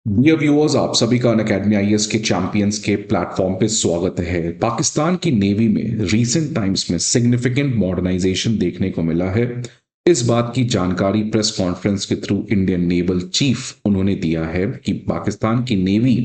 Dear viewers, आप सभी का अनअकैडमी आईएएस के चैंपियंस के प्लेटफॉर्म पे स्वागत है। पाकिस्तान की नेवी में रीसेंट टाइम्स में सिग्निफिकेंट मॉडर्नाइजेशन देखने को मिला है। इस बात की जानकारी प्रेस कॉन्फ्रेंस के थ्रू इंडियन नेवल चीफ उन्होंने दिया है कि पाकिस्तान की navy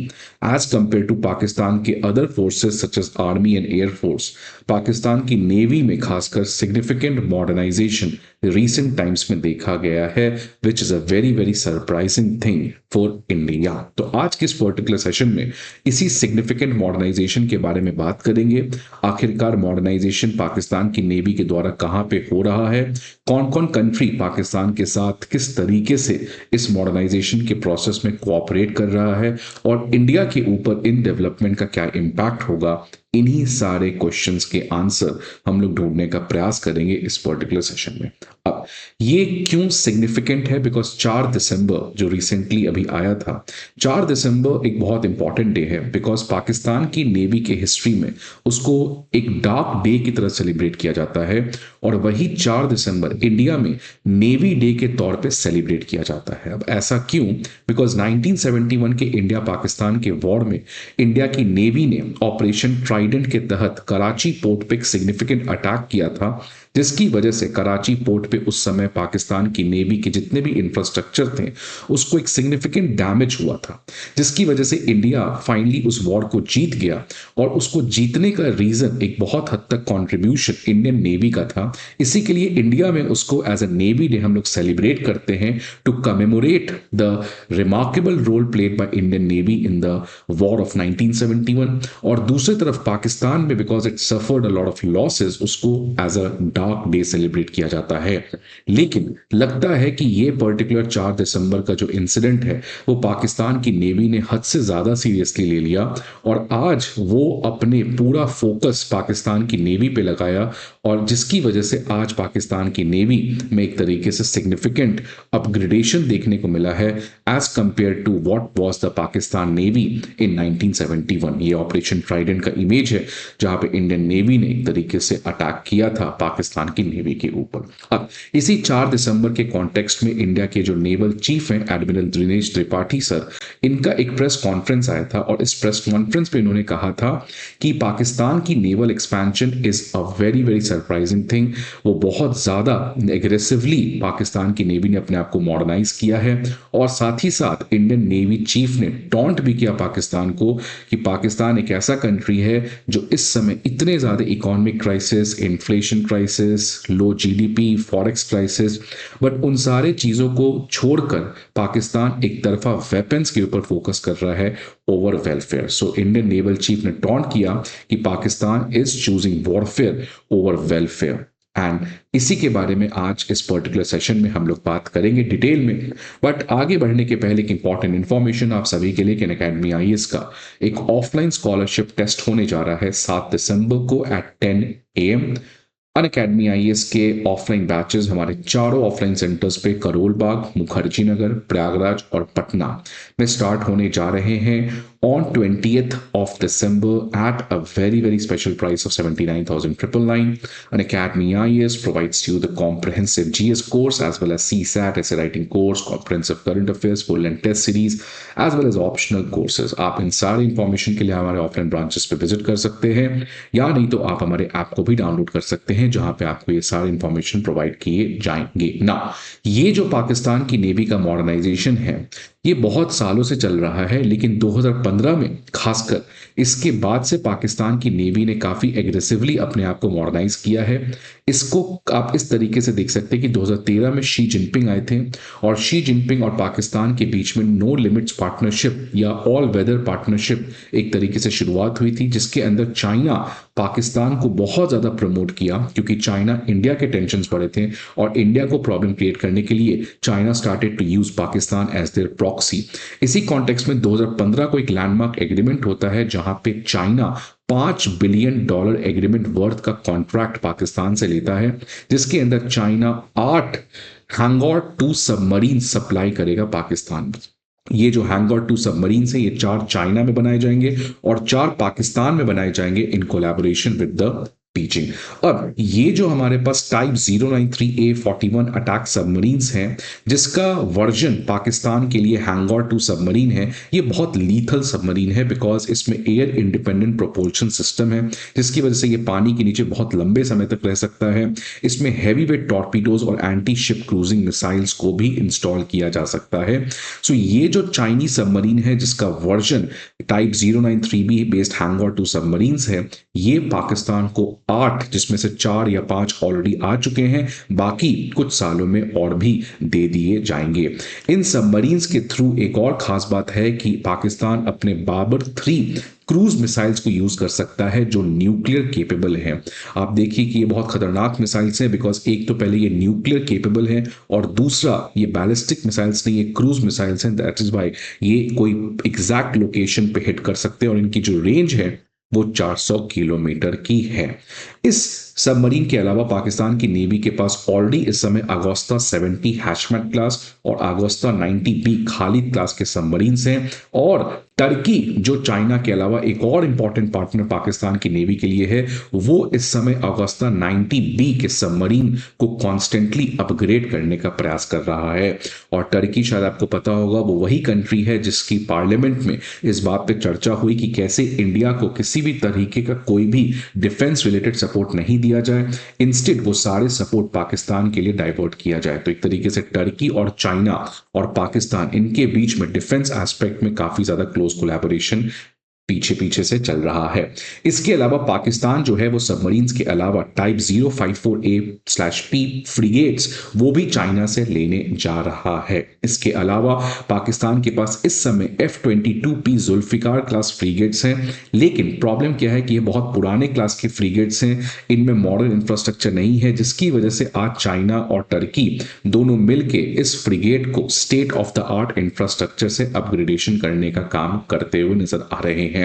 as compare to Pakistan के other forces such as army and air force, Pakistan की नेवी में खासकर सिग्निफिकेंट मॉडर्नाइजेशन रिसेंट टाइम्स में देखा गया है, which is a very very surprising thing for India. तो आज के इस पर्टिकुलर सेशन में इसी सिग्निफिकेंट मॉडर्नाइजेशन के बारे में बात करेंगे। आखिरकार मॉडर्नाइजेशन पाकिस्तान की नेवी के द्वारा कहां पे हो रहा है, कौन कौन कंट्री पाकिस्तान के साथ किस तरीके से इस मॉडर्नाइजेशन के प्रोसेस में कोऑपरेट कर रहा है और इंडिया के ऊपर इन डेवलपमेंट का क्या इम्पैक्ट होगा। इन्हीं सारे क्वेश्चंस के आंसर हम लोग ढूंढने का प्रयास करेंगे इस पर्टिकुलर सेशन में। अब ये क्यों सिग्निफिकेंट है? बिकॉज 4 दिसंबर जो रिसेंटली अभी आया था, 4 दिसंबर एक बहुत इंपॉर्टेंट डे है बिकॉज पाकिस्तान की नेवी के हिस्ट्री में उसको एक डार्क डे की तरह सेलिब्रेट किया जाता है और वही 4 दिसंबर इंडिया में नेवी डे के तौर पे सेलिब्रेट किया जाता है। अब ऐसा क्यों? बिकॉज 1971 के इंडिया पाकिस्तान के वॉर में इंडिया की नेवी ने ऑपरेशन ट्राइडेंट के तहत कराची पोर्ट पे एक सिग्निफिकेंट अटैक किया था, जिसकी वजह से कराची पोर्ट पे उस समय पाकिस्तान की नेवी के जितने भी इंफ्रास्ट्रक्चर थे उसको एक सिग्निफिकेंट डैमेज हुआ था, जिसकी वजह से इंडिया फाइनली उस वॉर को जीत गया। और उसको जीतने का रीजन एक बहुत हद तक कंट्रीब्यूशन इंडियन नेवी का था। इसी के लिए इंडिया में उसको एज अ नेवी डे हम लोग सेलिब्रेट करते हैं to commemorate the remarkable role played by Indian navy in the war of 1971। और दूसरी तरफ पाकिस्तान में because it suffered a lot of losses उसको as a dark day celebrate किया जाता है। लेकिन लगता है कि ये पर्टिकुलर 4 दिसंबर का जो इंसिडेंट है वो पाकिस्तान की नेवी ने हद से ज्यादा सीरियसली ले लिया और आज वो अपने पूरा फोकस पाकिस्तान की नेवी पे लगाया और जिसकी वजह से आज पाकिस्तान की नेवी में एक तरीके से सिग्निफिकेंट अपग्रेडेशन देखने को मिला है as compare to what was the Pakistan navy in 1971। ये ऑपरेशन ट्राइडेंट का इमेज है जहां पे इंडियन नेवी ने एक तरीके से अटैक किया था पाकिस्तान की नेवी के ऊपर। अब इसी 4 दिसंबर के कॉन्टेक्स्ट में इंडिया के जो नेवल चीफ हैं एडमिरल दिनेश त्रिपाठी सर, इनका एक प्रेस कॉन्फ्रेंस आया था और इस प्रेस कॉन्फ्रेंस पे इन्होंने कहा था कि पाकिस्तान की naval expansion is a very very surprising thing. वो बहुत ज्यादा एग्रेसिवली पाकिस्तान की नेवी ने अपने आप को मॉडर्नाइज किया है और साथ ही साथ इंडियन नेवी चीफ ने टॉन्ट भी किया पाकिस्तान को कि पाकिस्तान एक ऐसा कंट्री है जो इस समय इतने ज्यादा economic crisis, inflation crisis, low GDP, forex crisis, but उन सारे चीजों को छोड़कर पाकिस्तान एक तरफा वेपन्स के ऊपर फोकस कर रहा है over welfare. So Indian naval chief ने टॉन्ट किया कि Pakistan is choosing warfare over welfare. And इसी के बारे में आज इस पर्टिकुलर सेशन में हम लोग बात करेंगे डिटेल में। बट आगे बढ़ने के पहले एक इंपॉर्टेंट इंफॉर्मेशन आप सभी के लिए कि अनअकैडमी आईएएस का एक ऑफलाइन स्कॉलरशिप टेस्ट होने जा रहा है 7 दिसंबर को एट 10 AM। अनअकैडमी आईएएस के ऑफलाइन बैचेस हमारे चारों ऑफलाइन सेंटर्स पे करोल बाग, मुखर्जी नगर, प्रयागराज और पटना में स्टार्ट होने जा रहे हैं on 20th of December at a very very special price of 79,999. An Academy IAS provides you the comprehensive GS course as well as CSAT essay writing course, comprehensive current affairs, full and test series as well as optional courses. आप इन सारे information के लिए हमारे offline branches पे visit कर सकते हैं या नहीं तो आप हमारे ऐप को भी डाउनलोड कर सकते हैं जहां पे आपको ये सारे इंफॉर्मेशन प्रोवाइड किए जाएंगे ना। ये जो पाकिस्तान की नेवी का मॉडर्नाइजेशन है ये बहुत सालों से चल रहा है, लेकिन 2015 में खासकर इसके बाद से पाकिस्तान की नेवी ने काफी एग्रेसिवली अपने आप को मॉडर्नाइज किया है। इसको आप इस तरीके से देख सकते हैं कि 2013 में शी जिनपिंग आए थे और शी जिनपिंग और पाकिस्तान के बीच में नो लिमिट्स पार्टनरशिप या ऑल वेदर पार्टनरशिप एक तरीके से शुरुआत हुई थी, जिसके अंदर चाइना पाकिस्तान को बहुत ज्यादा प्रमोट किया क्योंकि चाइना इंडिया के टेंशन बढ़े थे और इंडिया को प्रॉब्लम क्रिएट करने के लिए China started to use Pakistan as their proxy. इसी कॉन्टेक्स्ट में 2015 को एक लैंडमार्क एग्रीमेंट होता है जहां पे चाइना $5 बिलियन एग्रीमेंट वर्थ का कॉन्ट्रैक्ट पाकिस्तान से लेता है, जिसके अंदर चाइना 8 हैंगॉर 2 सबमरीन सप्लाई करेगा पाकिस्तान में। ये जो हैंगॉर 2 सबमरीन है ये 4 चाइना में बनाए जाएंगे और 4 पाकिस्तान में बनाए जाएंगे in collaboration with the teaching. अब ये जो हमारे पास टाइप 093A41 अटैक सबमरीन्स हैं, जिसका वर्जन पाकिस्तान के लिए हैंगॉर 2 सबमरीन है, ये बहुत लीथल सबमरीन है बिकॉज इसमें एयर इंडिपेंडेंट प्रोपल्शन सिस्टम है, जिसकी वजह से ये पानी के नीचे बहुत लंबे समय तक रह सकता है। इसमें हैवी वेट टॉर्पीडोज और एंटी शिप क्रूजिंग मिसाइल्स को भी इंस्टॉल किया जा सकता है। सो ये जो चाइनीज सबमरीन है जिसका version type 093B based Hangor 2 submarines है, ये पाकिस्तान को 8 जिसमें से 4 या 5 ऑलरेडी आ चुके हैं, बाकी कुछ सालों में और भी दे दिए जाएंगे। इन सबमरीन्स के थ्रू एक और खास बात है कि पाकिस्तान अपने बाबर 3 क्रूज मिसाइल्स को यूज कर सकता है जो न्यूक्लियर केपेबल है। आप देखिए कि ये बहुत खतरनाक मिसाइल्स हैं बिकॉज एक तो पहले ये न्यूक्लियर केपेबल है और दूसरा ये बैलिस्टिक मिसाइल्स नहीं, ये क्रूज मिसाइल्स हैं। दैट इज वाई ये कोई एग्जैक्ट लोकेशन पे हिट कर सकते हैं और इनकी जो रेंज है वो 400 किलोमीटर की है। इस सबमरीन के अलावा पाकिस्तान की नेवी के पास ऑलरेडी इस समय अगोस्ता 70 हैशमैट क्लास और अगोस्ता 90B खालिद क्लास के सबमरीन्स हैं। और टर्की जो चाइना के अलावा एक और इंपॉर्टेंट पार्टनर पाकिस्तान की नेवी के लिए है, वो इस समय अगोस्ता 90B के सबमरीन को कॉन्स्टेंटली अपग्रेड करने का प्रयास कर रहा है। और टर्की, शायद आपको पता होगा, वो वही कंट्री है जिसकी पार्लियामेंट में इस बात पे चर्चा हुई कि कैसे इंडिया को किसी भी तरीके का कोई भी डिफेंस रिलेटेड सपोर्ट नहीं दिया जाए, इंस्टेड वो सारे सपोर्ट पाकिस्तान के लिए डाइवर्ट किया जाए। तो एक तरीके से टर्की और चाइना और पाकिस्तान, इनके बीच में डिफेंस एस्पेक्ट में काफी ज्यादा क्लोज कोलैबोरेशन पीछे पीछे से चल रहा है। इसके अलावा पाकिस्तान जो है वो सबमरीन्स के अलावा टाइप 054A/P फ्रिगेट्स वो भी चाइना से लेने जा रहा है। इसके अलावा पाकिस्तान के पास इस समय F-22P जुल्फिकार क्लास फ्रिगेट्स हैं, लेकिन प्रॉब्लम क्या है कि ये बहुत पुराने क्लास के फ्रिगेट्स हैं, इनमें मॉडर्न इंफ्रास्ट्रक्चर नहीं है, जिसकी वजह से आज चाइना और टर्की दोनों मिलके इस फ्रिगेट को state of the art infrastructure से अपग्रेडेशन करने का काम करते हुए नजर आ रहे हैं।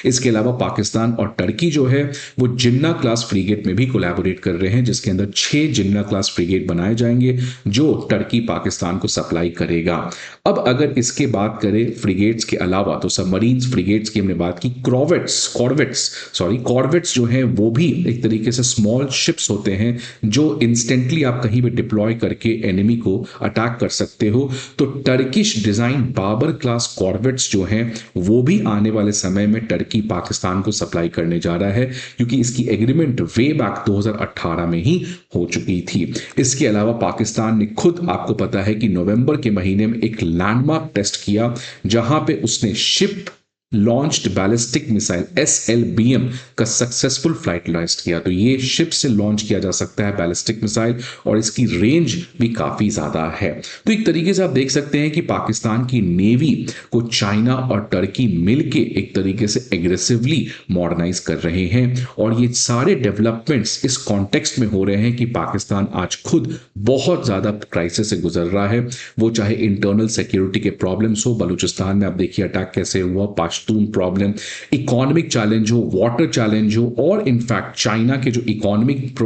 इसके अलावा पाकिस्तान और टर्की जो है वो जिन्ना क्लास फ्रिगेट में भी कोलैबोरेट कर रहे हैं, जिसके अंदर 6 जिन्ना क्लास फ्रिगेट बनाए जाएंगे जो टर्की पाकिस्तान को सप्लाई करेगा। अब अगर इसके बात करें फ्रिगेट्स के अलावा, तो सबमरीन्स फ्रिगेट्स की हमने बात की। कॉर्वेट्स जो है वो भी एक तरीके से स्मॉल शिप्स होते हैं जो इंस्टेंटली आप कहीं भी डिप्लॉय करके एनिमी को अटैक कर सकते हो। तो Turkish design Babar class corvettes जो हैं वो भी आने वाले समय में टर्की पाकिस्तान को सप्लाई करने जा रहा है, क्योंकि इसकी एग्रीमेंट वे बैक 2018 में ही हो चुकी थी। इसके अलावा पाकिस्तान ने खुद, आपको पता है कि नवंबर के महीने में एक लैंडमार्क टेस्ट किया जहां पे उसने ship launched ballistic missile SLBM का सक्सेसफुल फ्लाइट टेस्ट किया। तो ये शिप से लॉन्च किया जा सकता है बैलिस्टिक मिसाइल और इसकी रेंज भी काफी ज्यादा है। तो एक तरीके से आप देख सकते हैं कि पाकिस्तान की नेवी को चाइना और टर्की मिलके एक तरीके से एग्रेसिवली मॉडर्नाइज कर रहे हैं। और ये सारे डेवलपमेंट्स इस कॉन्टेक्स्ट में हो रहे हैं कि पाकिस्तान आज खुद बहुत ज्यादा क्राइसिस से गुजर रहा है, वो चाहे इंटरनल सिक्योरिटी के प्रॉब्लम्स हो, बलूचिस्तान में आप देखिए अटैक कैसे हुआ, पश्तून प्रॉब्लम, इकोनॉमिक चैलेंज हो, वाटर चैलेंज हो, और इनफैक्ट चाइना के जो इकोनॉमिक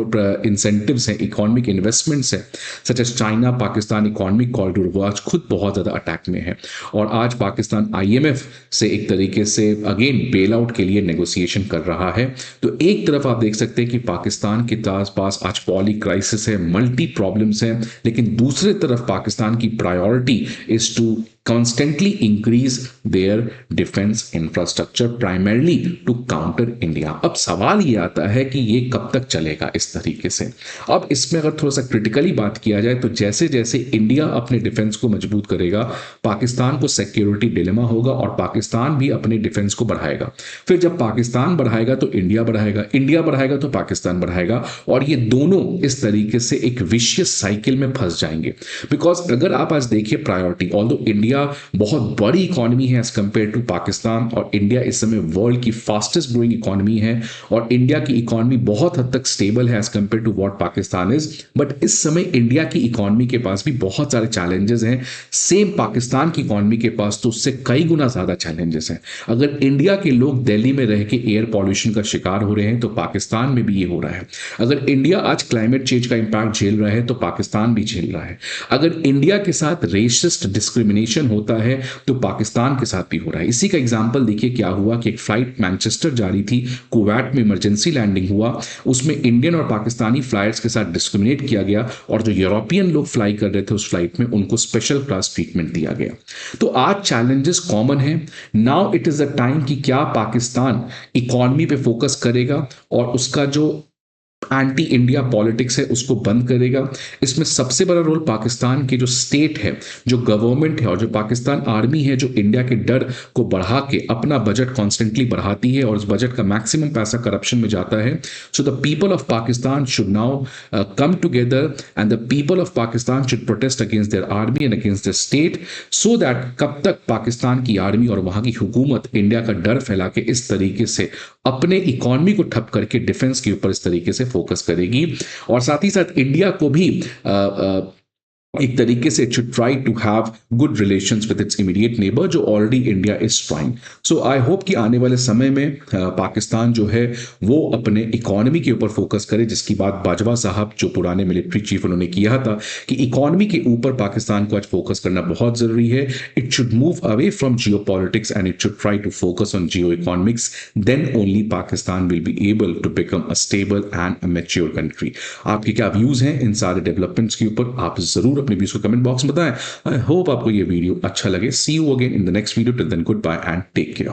इंसेंटिव्स हैं, इकोनॉमिक इन्वेस्टमेंट्स हैं, such as China Pakistan economic corridor, वो आज खुद बहुत ज्यादा अटैक में है। और आज पाकिस्तान IMF से एक तरीके से अगेन बेल आउट के लिए नेगोशिएशन कर रहा है। तो एक तरफ आप देख सकते हैं कि पाकिस्तान के पास आज पॉली क्राइसिस है, मल्टी प्रॉब्लम्स हैं, लेकिन दूसरी तरफ पाकिस्तान की priority is to constantly increase their defense infrastructure primarily to counter India। अब सवाल ये आता है कि ये कब तक चलेगा इस तरीके से। अब इसमें अगर थोड़ा सा क्रिटिकली बात किया जाए तो जैसे जैसे इंडिया अपने डिफेंस को मजबूत करेगा, पाकिस्तान को सिक्योरिटी डिलेमा होगा और पाकिस्तान भी अपने डिफेंस को बढ़ाएगा। फिर जब पाकिस्तान बढ़ाएगा तो इंडिया बढ़ाएगा, इंडिया बढ़ाएगा तो पाकिस्तान बढ़ाएगा, और ये दोनों इस तरीके से एक विशियस साइकिल में फंस जाएंगे। बिकॉज अगर आप आज देखिए प्रायोरिटी, ऑल्दो इंडिया बहुत बड़ी इकोनॉमी है एज कंपेयर टू पाकिस्तान, और इंडिया इस समय वर्ल्ड की फास्टेस्ट ग्रोइंग इकोनॉमी है, और इंडिया की इकोनॉमी बहुत हद तक स्टेबल है as compare to what Pakistan is. But इस समय इंडिया की इकोनॉमी के पास भी बहुत सारे चैलेंजेस हैं, सेम पाकिस्तान की इकोनॉमी के पास तो उससे कई गुना ज्यादा चैलेंजेस हैं। अगर इंडिया के लोग दिल्ली में रह के एयर पॉल्यूशन का शिकार हो रहे हैं तो पाकिस्तान में भी ये हो रहा है। अगर इंडिया आज क्लाइमेट चेंज का इंपैक्ट झेल रहा है तो पाकिस्तान भी झेल रहा है। अगर इंडिया के साथ रेसिस्ट डिस्क्रिमिनेशन एस्केलेशन होता है तो पाकिस्तान के साथ भी हो रहा है। इसी का एग्जाम्पल देखिए क्या हुआ कि एक फ्लाइट मैनचेस्टर जा रही थी, कुवैत में इमरजेंसी लैंडिंग हुआ, उसमें इंडियन और पाकिस्तानी फ्लाइट्स के साथ डिस्क्रिमिनेट किया गया और जो यूरोपियन लोग फ्लाई कर रहे थे उस फ्लाइट में उनको स्पेशल क्लास ट्रीटमेंट दिया गया। तो आज चैलेंजेस कॉमन है। Now it is a time कि क्या पाकिस्तान इकोनॉमी पे फोकस करेगा और उसका जो एंटी इंडिया पॉलिटिक्स है उसको बंद करेगा। इसमें सबसे बड़ा रोल पाकिस्तान की जो स्टेट है, जो गवर्नमेंट है और जो पाकिस्तान आर्मी है, जो इंडिया के डर को बढ़ा के अपना बजट कॉन्स्टेंटली बढ़ाती है और उस बजट का मैक्सिमम पैसा करप्शन में जाता है। So the people of Pakistan should now come together and the people of Pakistan should protest against their army and against the state, so that कब तक पाकिस्तान की आर्मी और वहां की हुकूमत इंडिया का डर फैला के इस तरीके से अपने इकोनॉमी को ठप करके डिफेंस के ऊपर इस तरीके से फोकस करेगी। और साथ ही साथ इंडिया को भी एक तरीके से it should try to have good relations with its immediate neighbour, जो already India is trying. So I hope कि आने वाले समय में पाकिस्तान जो है वो अपने इकोनॉमी के ऊपर फोकस करे, जिसकी बात बाजवा साहब जो पुराने मिलिट्री चीफ उन्होंने किया था कि इकोनॉमी के ऊपर पाकिस्तान को आज फोकस करना बहुत जरूरी है। It should move away from geo politics and it should try to focus on geo economics, then only Pakistan will be able to become a stable and a mature country. आपके क्या व्यूज हैं इन सारे developments के ऊपर, आप जरूर अपने views को कमेंट बॉक्स में बताएं। आई होप आपको ये वीडियो अच्छा लगे। See you again in the next video, till then good bye and take care.